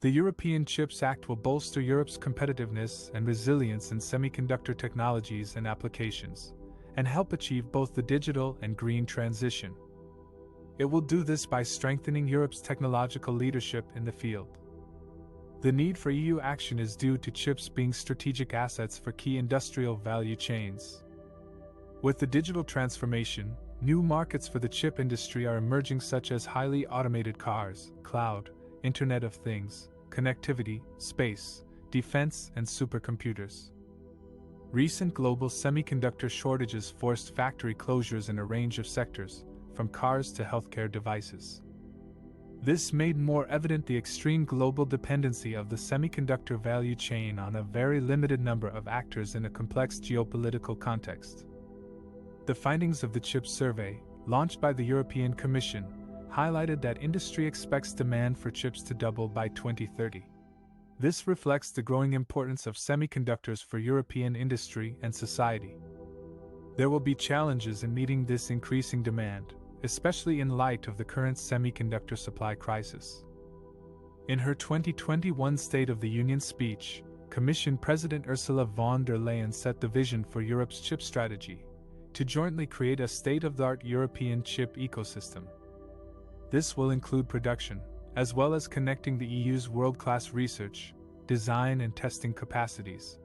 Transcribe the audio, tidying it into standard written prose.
The European Chips Act will bolster Europe's competitiveness and resilience in semiconductor technologies and applications, and help achieve both the digital and green transition. It will do this by strengthening Europe's technological leadership in the field. The need for EU action is due to chips being strategic assets for key industrial value chains. With the digital transformation, new markets for the chip industry are emerging, such as highly automated cars, cloud, Internet of Things, connectivity, space, defense, and supercomputers. Recent global semiconductor shortages forced factory closures in a range of sectors, from cars to healthcare devices. This made more evident the extreme global dependency of the semiconductor value chain on a very limited number of actors in a complex geopolitical context. The findings of the CHIPS survey, launched by the European Commission, highlighted that industry expects demand for chips to double by 2030. This reflects the growing importance of semiconductors for European industry and society. There will be challenges in meeting this increasing demand, especially in light of the current semiconductor supply crisis. In her 2021 State of the Union speech, Commission President Ursula von der Leyen set the vision for Europe's chip strategy, to jointly create a state-of-the-art European chip ecosystem. This will include production, as well as connecting the EU's world-class research, design and testing capacities.